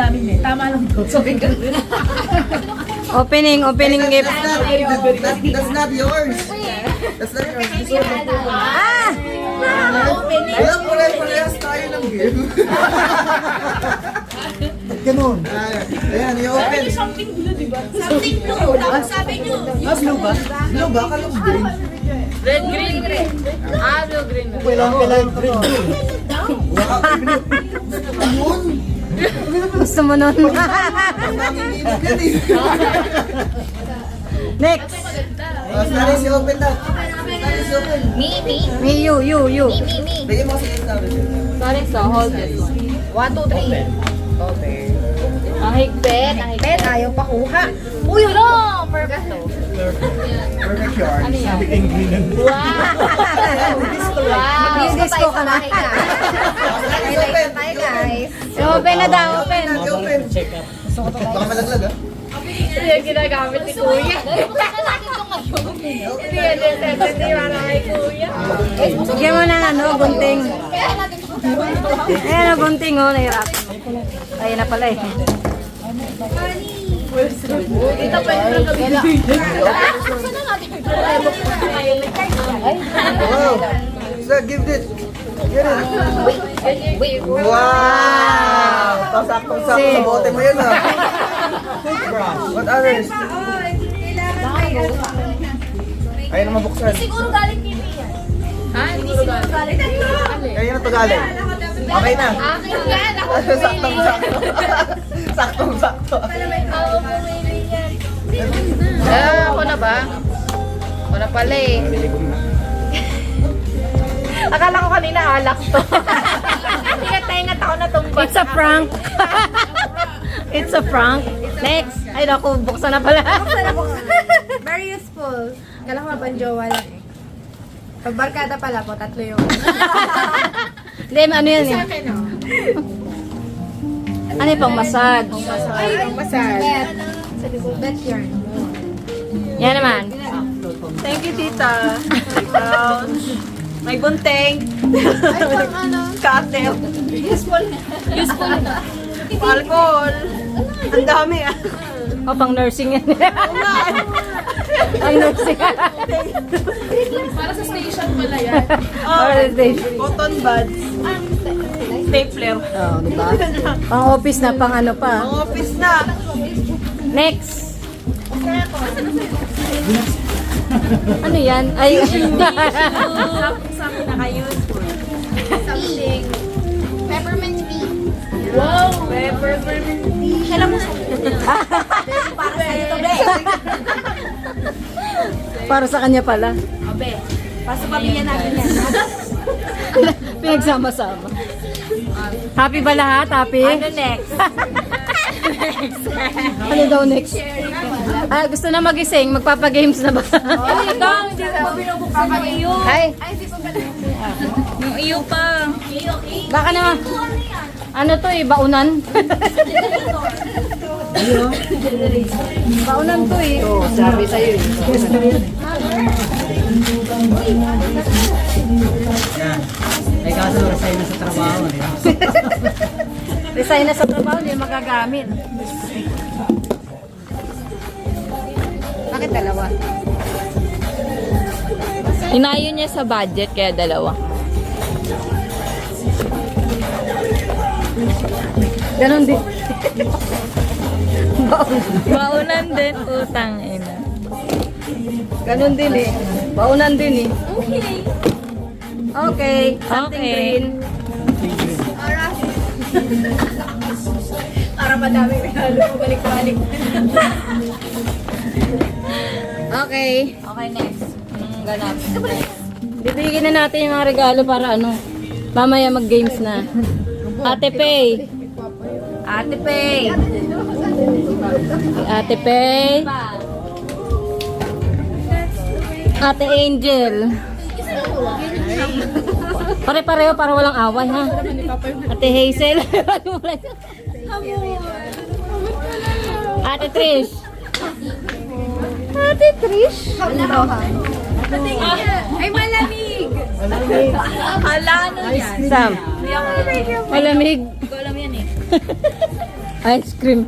namin eh. Tama lang to. Sorry ka. Opening gift. That's not yours. That's not yours. Ah! Alam mo rin, parehas tayo ng game. Ganun. Ayan, i-open. Something blue, di ba? Something blue. Tapos sabi nyo. Ah, blue ba? Blue ba? Kalong green. Red, green, green. Ah, blue, green. Kailangan green. Ayun. Gusto mo nun? Nanginginig yan eh. Next. Staris, i-open na. Staris, i-open. Me, you. Bigyan mo kasi yung sabi. Sorry, so hold this one. 1, 2, 3. Okay. Ang higpit, ayaw pa kuha. Uy, no! Perfect to. Perfect yarn. Ano yan? Wow. Wow! Disco ka na. Staris, open. Open na daw, open. I-open. Baka malaglag ah. Ito yung ginagamit ni Kuya. Hindi yan yung sensitive para kay Kuya. Bigyan mo ng ano, gunting. Ayan, gunting oh, nahirap. Ayun na pala eh. Dito pwede na kami. Wow. Sir, give this. Get it. Wow. Saktong-sakto sa bote mo yun ah. What others? Ayaw na mabuksan. Siguro galing kay Mia. Ha? Hindi siguro galing. Ayaw na to galing. Okay na. Akin yan. Ako Saktong-sakto. Saktong-sakto. Ako na ba? Ako na pala eh. Akala ko kanina alak to. Tinga-tingat ako na tumba. It's a prank. It's a prank. Next. Ay, naku, buksan na pala. Very useful. Kala ko mabanjowa lang eh. Pag barkada pala po, 3 yung... Hindi, ano yan eh. Ano yung pang massage? Ay, masal. Bet yarn. Yan naman. Thank you, tita. May gunting. Ay, pang ano? Cocktail. Useful. Useful na. Alcohol. Ang dami ah. O, pang nursing yan. Pang nursing. Para sa station pala yan. Or station. Cotton buds. Stapler. Oh, diba? Pang office na, pang ano pa. Ang office na. Next. Ano yan? Ay, Sabi na kayo. Something. Peppermint tea. Wow! Peppermint tea. Alam mo sa para sa ito, be. para sa kanya pala. Abe. Paso pamilya natin yan. Pinagsama-sama. Happy ba lahat? Happy? Ano next? Ano daw next? Ah, gusto na magising? Magpapagames na ba? Ano daw? Hindi na binubuksan ng iyo. Ay, Ay, di pa pala. Yung iyo pa. baka naman. Ano to eh, baunan? Baunan to eh. Oh, sabi sa'yo eh. Ay kaso, resign na sa trabaho. Resign na sa trabaho, hindi magagamit. Bakit dalawa? Inayo niya sa budget kaya dalawa. Ganon din. Baunan din, utang ina. Ganon din eh. Baunan din eh. Okay. Something Okay. green. Para madami may halo. Balik-balik. Okay. Okay, next. Ganap. Bibigyan na natin yung mga regalo para ano. Mamaya mag-games na. Ate Pay. Ate Pay. Ate Pay. Ate Angel. Pare-pareho para walang away ha. Ate Hazel. Ate Trish. Ate Trish. Ay, malamig. Hala, ano yan? Sam. Malamig. Hindi ko alam yan eh. Ice cream.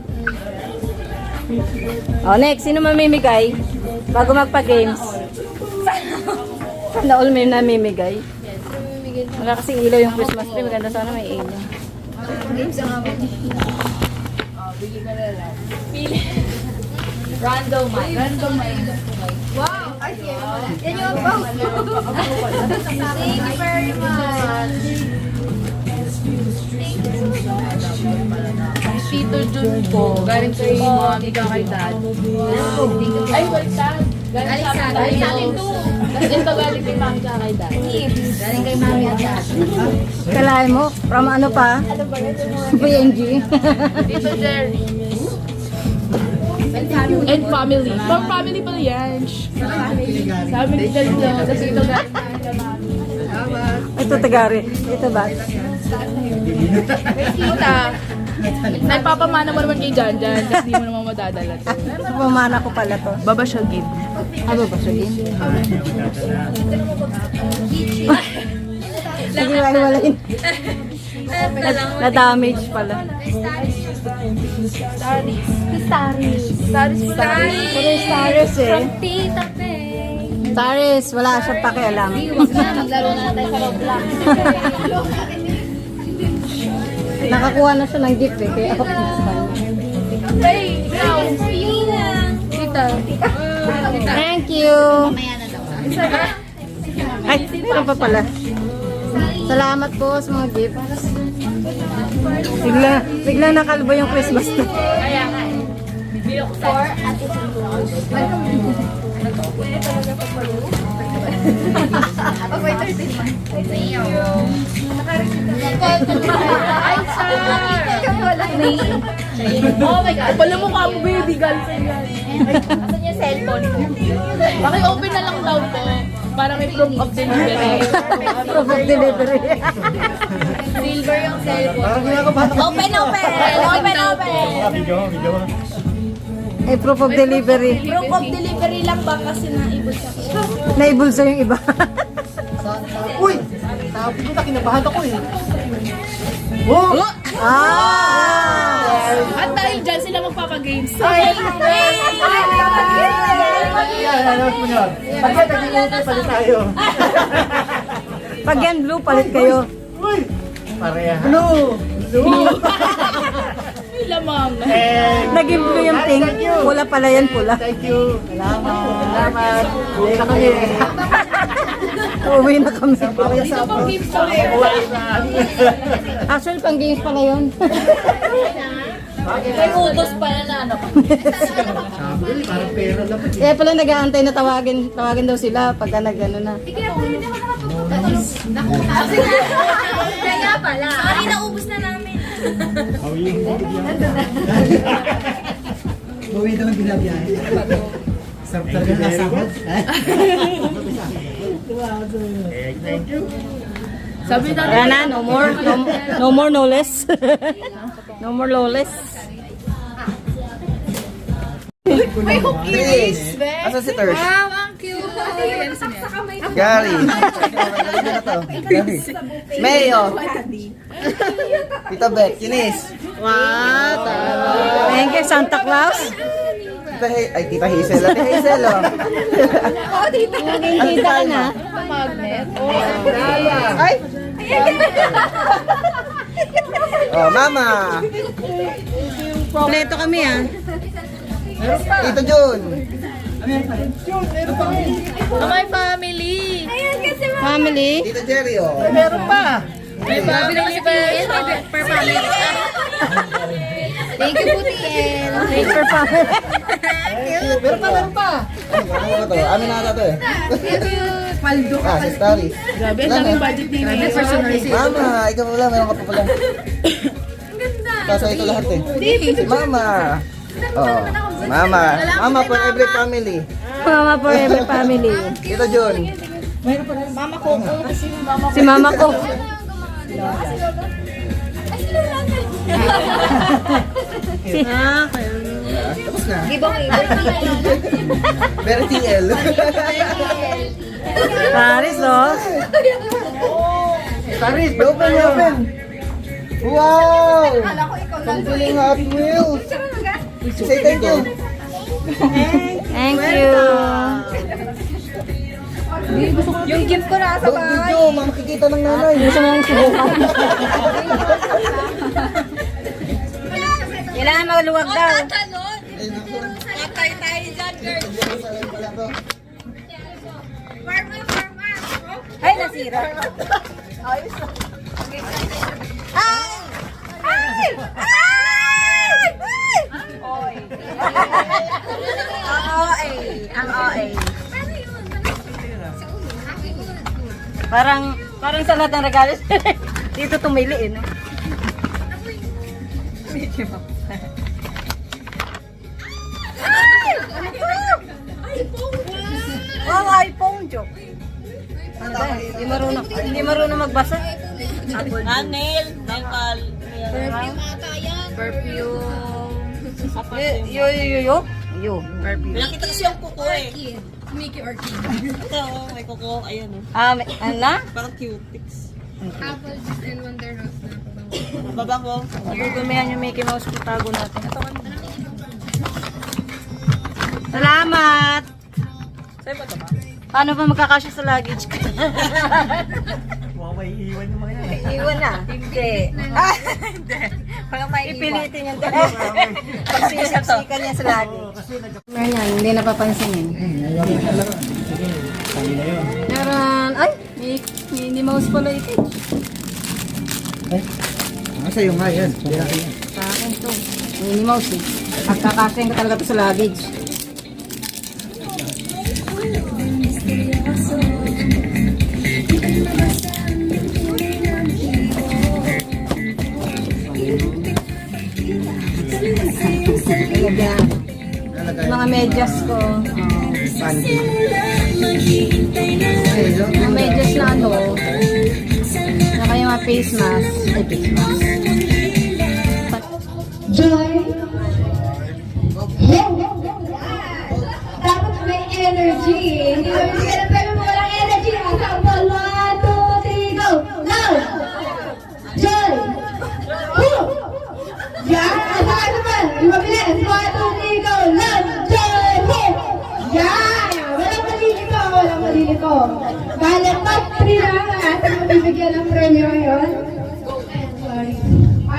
Oh, next. Sino mamimigay? Bago magpa-games. Sana all may namimigay. Wala kasing ilaw yung Christmas tree. Maganda sana may ilaw. Random man. Wow! Ay, yan yung boss. Thank you very much. Tito Jun po. Galing kay mommy ka kay dad. Ay, wait dad. Galing sa atin to. Ito galing kay mommy ka kay dad. Galing kay mami at dad. Kalahin mo? From ano pa? PNG. Tito Jerry. And family. From family pala yan. Family dito. Tapos ito galing kay mami. Ito tagari. Ito ba? Tita. Nagpapamana mo naman kay Jan Jan kasi di mo naman madadala to. Ito pamana ko pala to. Baba siya gid. Ano ba siya din? Sige, walain. Na-damage pala. Staris po tayo. Pero Staris eh. Tita Pe. Staris, wala siyang pakialam. Maglaro na tayo sa Roblox. Nakakuha na siya ng gift eh. Kaya ako pinasal. Hey, ikaw. Tita. Thank you. Ay, meron pa pala. Salamat po sa mga gift. Bigla nakalbo yung Christmas tree. Kaya nga eh. For Ate Pag-wait 13 months. Thank you. Ay, sir. Oh my God. Pala mukha mo, baby girl. Asan yung cellphone? Paki-open na lang daw po. Para may proof of delivery. Proof of delivery. Silver yung cellphone. Parang kinakabahan ako. Open! Eh, proof of delivery. Proof of delivery lang ba kasi naibot sa Naibulsa yung iba. Uy! Sabi ko na, kinabahan ako eh. Oh! Ah! At dahil dyan sila magpapagames. Yan, announce mo yun. Pagkat nag-iuwi pala tayo. Pag yan blue, palit kayo. Uy! Pareha. Blue! Blue! May lamang. Naging blue yung pink. Pula pala yan, pula. Thank you. Salamat. Uwi na kami. Uwi na kami. Pareha sa Pang games ko eh. Actually, pang games pala yun. May utos pa yan na ano. Sabi, parang pera lang. Kaya pala nag-aantay na tawagin daw sila pagka nag-ano na. Kaya pala. Sorry, naubos na namin. Uwi daw ang binabiyahe. Sarap talaga nasahod. Thank you. Sabi na Kaya na, no more, no less. No more, no less. May cookies. Asa si Ters? Wow, ang cute. Gary. Gary. Mayo. Tita Beck. Kinis. Wow, thank you, Santa Claus. Tita Hazel. Ate Hazel, oh. Naging kita ka na. magnet. Ay! Oh, mama. Kompleto kami ah. Tito Jun. My family. Family. Tito Jerry, oh. Meron pa. May family per family. Thank you, Putiel. Thanks for family. Meron pa. Ano ba to? Ano na ata to eh? Paldo. Si Starry. Grabe, ang daming budget ni Mama, ikaw wala. Meron ka pa pala. Kaso ito lahat eh. Mama. Oh, mama. Mama for every family. Mama for every family. Tito Jun. Mama ko. Si mama ko. Tapos na. Giveaway. Very TL. Paris oh. Paris, open. Wow! Akala ko ikaw Ang galing Hot Wheels. Say thank you. Thank you. Yung gift ko nasa Don't video, makikita ng nanay. Gusto mo yung subukan? Kailangan maluwag daw. Ay, nasira. Ang OA. Parang sa lahat ng regalo, dito tumili eh, no? Mickey Mouse. Ang iPhone joke. Hindi marunong magbasa. Nail pal. Perfume. Yo. Perfume. Nakita kasi yung kuko eh. Mickey Orchid. Ito, may kuko. Ayun oh. Ano? Parang cutics. Apple juice and Wonder Rose na. Babango. Gugumihan yung Mickey Mouse kung tago natin. Salamat! Sa'yo ba ito ba? Paano ba magkakasya sa luggage ko? Wow, may iwan yung mga yan. Iwan na. Hindi. Hindi. Walang may ipilitin yung dalawa. Pagsisikan niya sa luggage. Ganyan, hindi napapansin yun. Meron, ay, may Minnie Mouse pala ito. Sa'yo nga yan. Sa akin to. Minnie Mouse eh. Pagkakasya ko talaga to sa luggage. Mga medyas ko. Mga medyas na ano. Saka yung mga face mask. Ay, face mask. Joy. Dapat may energy. Hindi mo bigyan ng pera mo walang energy. Assemble. 1, 2, 3, go. Now. Joy. Woo. Yan. Asal naman. Yung mabilis. 1, 2, 3, go. Now. Joy. Woo. Yan. Walang malilito. Walang malilito. Bale, top 3 lang. Asa mo bibigyan ng premyo ngayon? Sorry.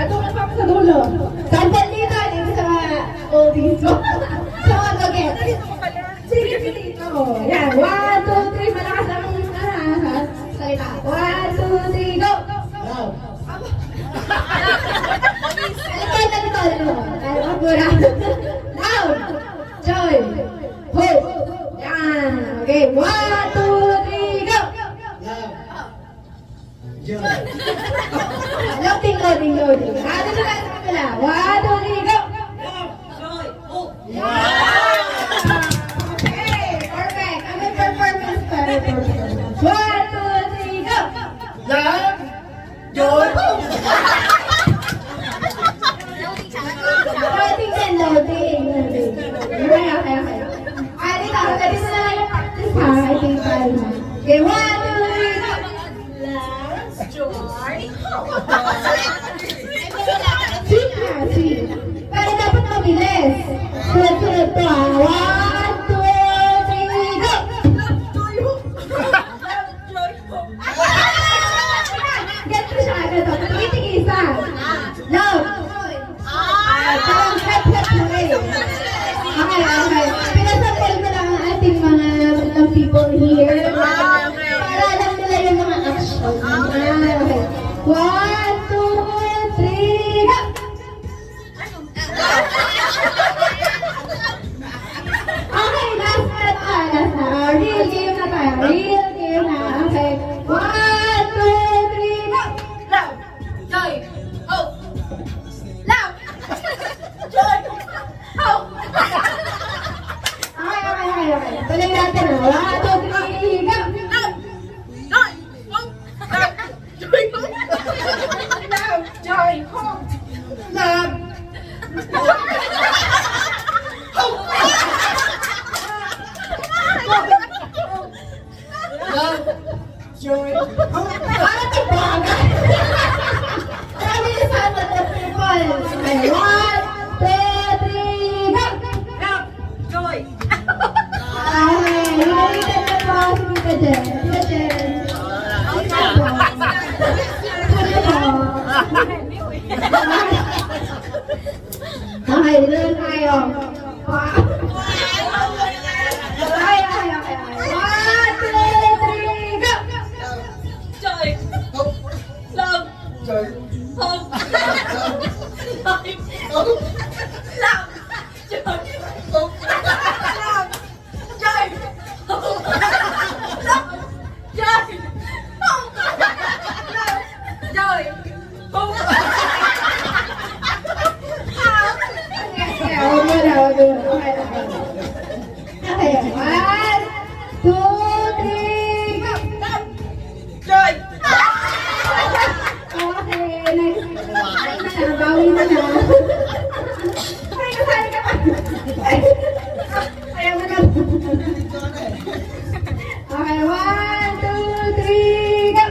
Doon pa sa dulo. Sandal dito sa oldies ko. Sa mga gagets. Sige, dito. Yan. 1, 2, 3. Malakas ang salita. 1, 2, 3, go! Alito. Kapura. Down. Joy. Hope. Yan. Okay. 1, 2, 3, go! Loading. Dito na sa kapila. 1, 2, 3, go! Okay, perfect. Ano yung performance pa? 1, 2, 3, go! Love! Joy! Loading. Okay. Dito na lang yung practice ha. I think tayo na. Okay, 1, 2, 3, go! Sweet. Pero dapat mabilis. Sunod to ha. 1, 2, 3, go! Get mo siya agad. Tigisa. Love. Parang step na kayo. Okay. Pinasample ko lang ang ating mga people here. Para alam nila yung mga action. Okay. 1, 2, 3, go! Okay, last na. Real game na tayo. Okay. 1, 2, 3, go! Joy! Oh! Okay, doon tayo. Okay. 1, 2, 3, go! Joy! Love! Joy. Hope! Life! Hope. Love! Joy! Hope. Love! Joy! Hope! Love! Joy! Hope! Love! Joy! Hope! Okay, 1, 2, 3, go! Joy! Okay, next. Bawi mo na. Ay, kasali ka pa. Ayaw mo na. Okay, 1, 2, 3, go!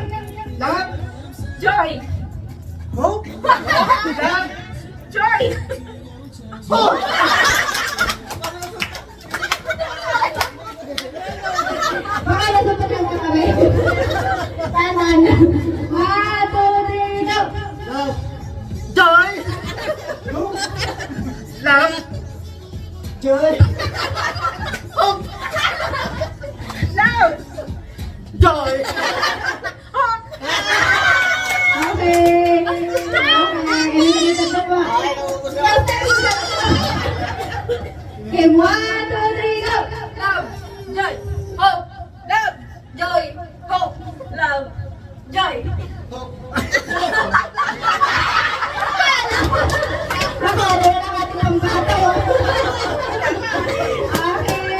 Love. Joy! Hope. Love. Joy! Baka nasapatan ka kami. Tama na. 1, 2, 3, go! Love. Joy. Hope. Love. Joy. Hope. Love! Joy. Okay. Ini kita ba? Okay, 1, 2, 3, go! Love! Joy! Hope! Love! Joy! Hope! Love! Joy! Baka na natin ang bata. Okay.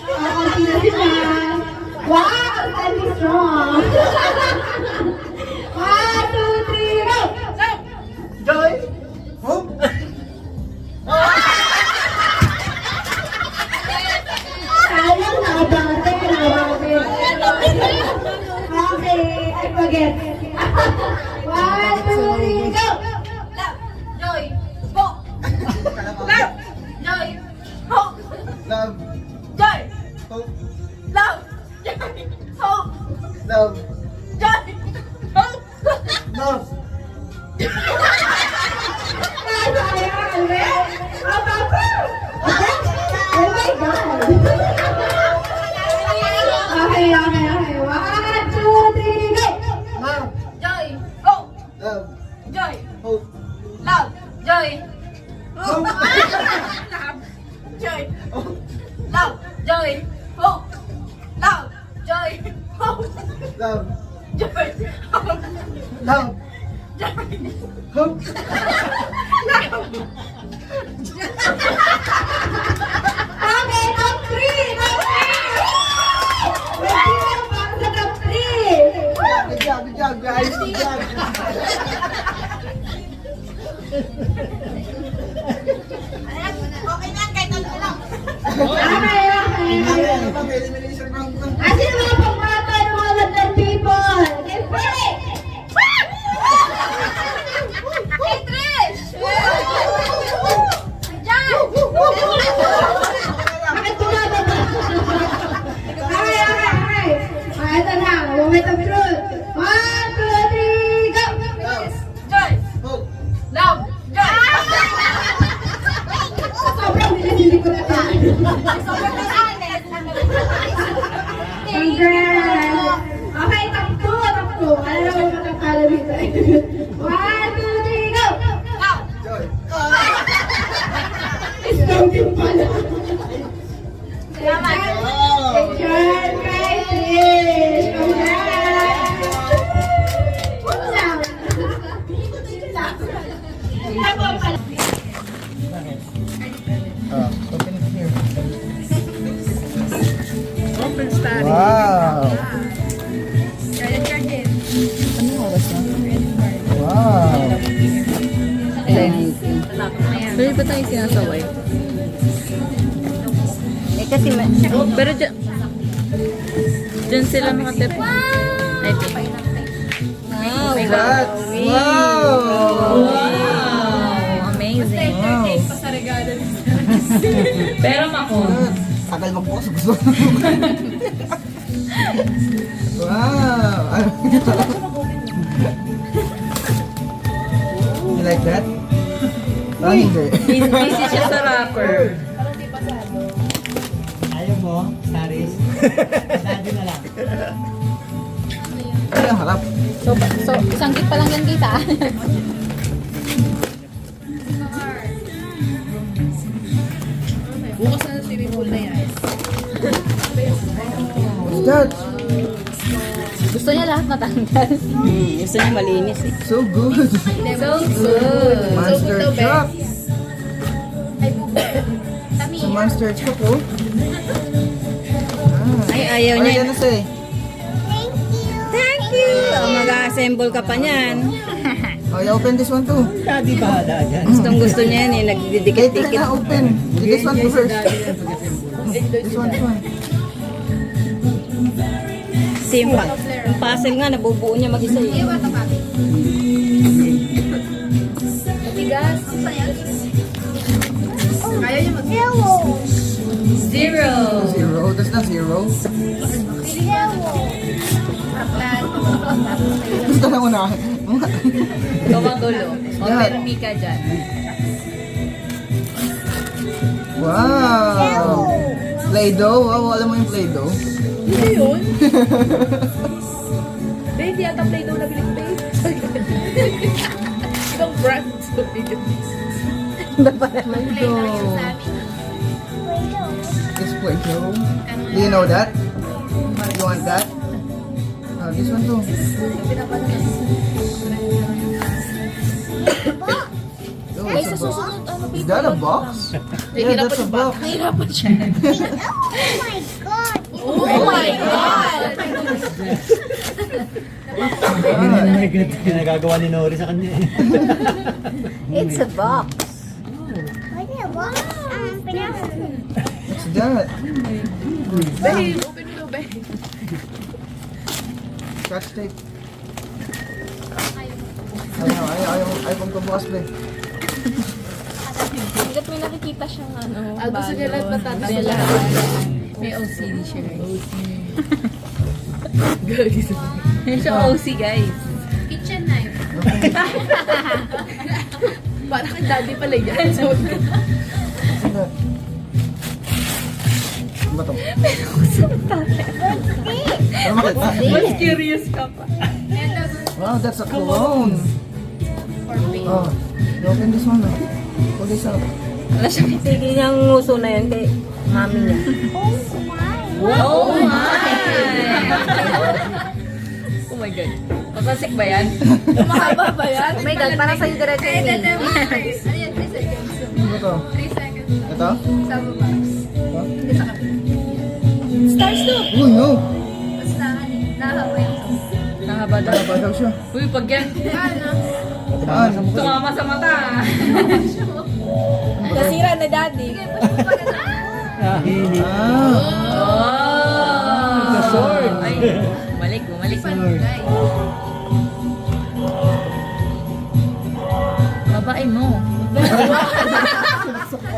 Okay na sila. Wow, I'm strong. 1, 2, 3, go! Joy. Hope. Sayang na dati. Okay, I forget. 1, 2, 3, go! Love! Joy! Hope! Love! Joy! Hope! Love. Joy! Hope. Love! Joy! Hope! Love. Joy! Hope! Love. Sayang, ulit. Oh my God. Okay. 1, 2, 3, go! Love. Joy! Hope! Love. Joy! Hope. Love! Joy! Hope. Love! Joy! Love! Joy! Hope! Love! Joy! Hope! Love. Joy! Hope! Love. Hope. Okay, top 3! Top 3! Para sa top 3! Good job, guys. Good job. Okay na, kahit ano lang. Okay. Elimination round na. Asin ang mga pangmata ng mga London people? Get ready! Hey, Trish! Diyan! Bakit bumababa? Okay. Ito na, moment of truth. 1, 2, 3, go! Joy! Hope. Love! Joy! Sobrang hindi ko na tayo. Congrats! Okay, takbo. Alam mo matatalo dito. 1, 2, 3, go! Love! Joy. Strong din pala. Salamat! Picture kay Trish. Congrats! Open it here. Wow. Wow. Pwede ba tayo sinasaway? Kasi pero dyan sila makatip. I think. Wow. Congrats. Wow. Wow. Amazing. Pero ako. Tagal magbukas. Gusto. Wow. like that? Ah, hindi. Busy siya sa rapper. Ayaw mo, Saris? Pasado na lang. Ay, ang harap. So, isang gift pa lang yan kita. Bukas na swimming pool na yan. What's that? Gusto niya lahat matanggal. Gusto niya malinis eh. So good. So good. Monster truck. Sa monster truck, oh. Ah. Ay, ayaw What are you niya. gonna say? Thank you! Mag-assemble ka pa niyan. Oh, you open this one too. Daddy bahala dyan. Gustong gusto niya yan eh. Wait, Nagdidikit-dikit. na open. This one to first. This one. Simple. Yung puzzle nga, nabubuo niya mag-isa eh. Matigas. Ayaw niya mag- Zero! Zero. That's not zero. Gusto na muna. Ikaw ang dulo. O, meron Mika dyan. Wow. Play-Doh. Wow, alam mo yung Play-Doh? Hindi yun. Babe, di ata Play-Doh na bilig, babe. Ibang brand. Play-Doh. This Play-Doh. Do you know that? You want that? Oh, this one too. Oh, it's a box. Is that a box? Yeah, that's a box. Nahirapan siya. Oh my God! Oh my God. Ginagagawa ni Nori sa kanya eh. It's a box. What's that? Babe, open mo, babe. Scotch tape. Ayaw kong kabukas, be. Hanggat may nakikita siyang ano. Gusto niya lahat matatas niya lahat. May OCD siya, guys. Guys. Siya OC guys. Kitchen knife. Parang kay daddy pala yan. So, What's that? Ano ba to? Ano makita? Mas curious ka pa. Wow, that's a cologne. Oh, you open this one. Pull this out. Wala siya tigil niyang nguso na yan kay mami niya. Oh my! oh my God. Papasik ba yan? Mahaba ba yan? Oh my God, parang sa'yo diretso yun eh. Ano ba to? 3 seconds. Ito? Sa baba. Ito? Stars to. Uy, no! Basta, nahaba yung Nahaba daw. Ano ba daw siya? Uy, pag yan. Ano? Saan? Tumama sa mata. Nasira na daddy. Hili. Ah! Oh! Sword. Ay, bumalik. Babain mo.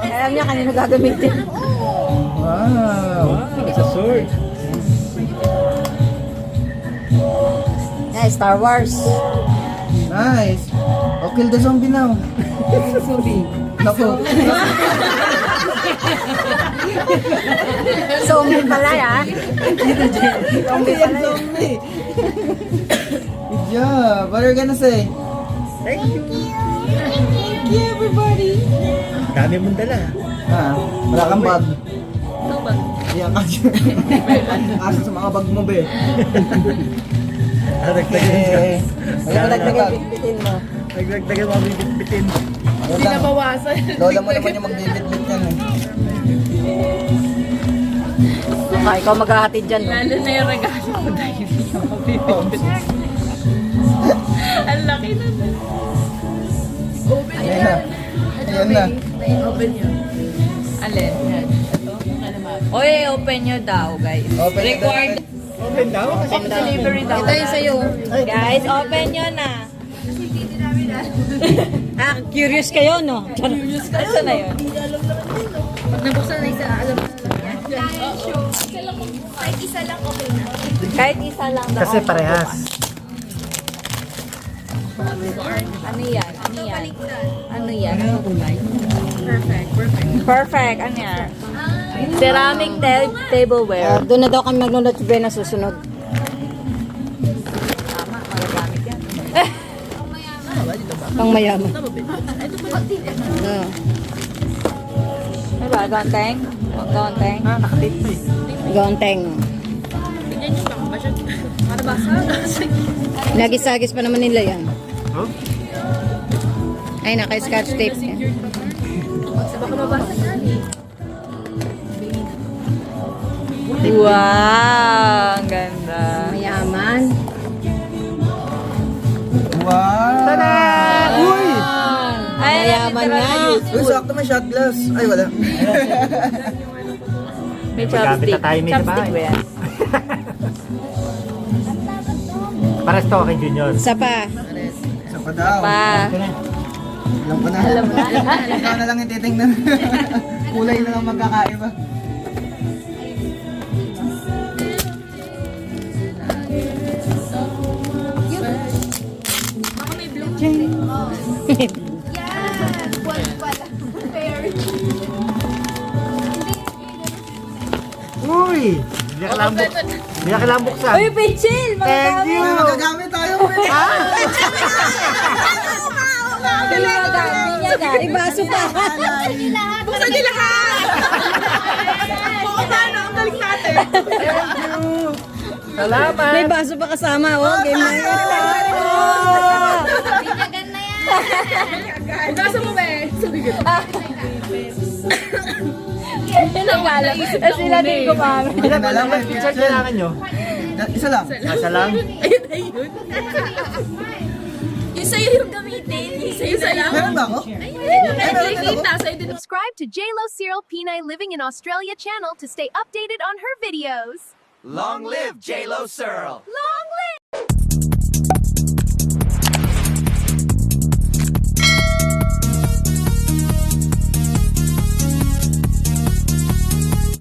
Alam niya kanino gagamitin. Wow! It's a sword. Yeah, Star Wars. Nice! Oh, kill the zombie now. Naku. Zombie pala ya. Zombie yan, zombie. Good job. What are you gonna say? Thank you, everybody. Dami mong dala. Ah, wala kang bag. Ito ba? Iyan ka dyan. Asa sa mga bag mo, be. Nagdagdagan ka. Ayan, nagdagan. Bitbitin mo. Nagdagdagan mo bibit-bitin. Hindi na bawasan. Lola mo naman yung magbibit-bit yan eh. Okay, ikaw maghahatid dyan. No? Lalo na yung regalo ko dahil hindi na mabibigyan. Ang laki na. Open Ayan na. Ayan na. Open nyo. Alin? Yan. Ito? Ano ba? Oy, open nyo daw, guys. Open it. Record. Open daw. Delivery daw. Ito yung sa'yo. Guys, open nyo na. Ah, curious kayo, no? Curious kayo. Asa na yun? Pag nabuksan na isa, alam mo na lang yan. Kahit isa lang okay na. Kahit isa lang daw. Kasi parehas. Ano yan? Ano yan? Ano yan? Perfect. Ano yan? Ceramic tableware. Doon na daw kami magluluto na susunod. Tama, magagamit yan. Pang mayaman. Diba, gonteng? Gonteng? Nakatip pa eh. Gonteng. Nagis-agis pa naman nila yan. Huh? Ay, naka-scotch tape yan. Wow! Ang ganda. Mayaman. Wow! Uy! Ay, mayaman nga. Uy, sakto may shot glass. Ay, wala. May Magamit chopstick. na tayo may Chopstick bahay. ba yan? Pares to kay Junior. Isa pa. Isa pa daw. Pa. Alam ko na. Ikaw na lang yung titingnan. Kulay na lang magkakaiba. Uy! Hindi ka lang buksan. Hindi ka lang buksan. Uy, Pichil! Thank you! May magagamit tayo. May baso pa. Buksan nila lahat! Oo, paano? Ang galing natin. Salamat! May baso pa kasama. Oh, game na yun. Buksan mo ba eh? Sabi ko. Pinakala. Sila din kumami. Ilan picture kailangan nyo? Isa lang. Nasa lang? Ayun na yun. Yung sa'yo yung gamitin. Yung sa'yo na lang. Meron ba ako? Subscribe to JLo Cyril Pinay Living in Australia channel to stay updated on her videos. Long live J-Lo Searle! Long live!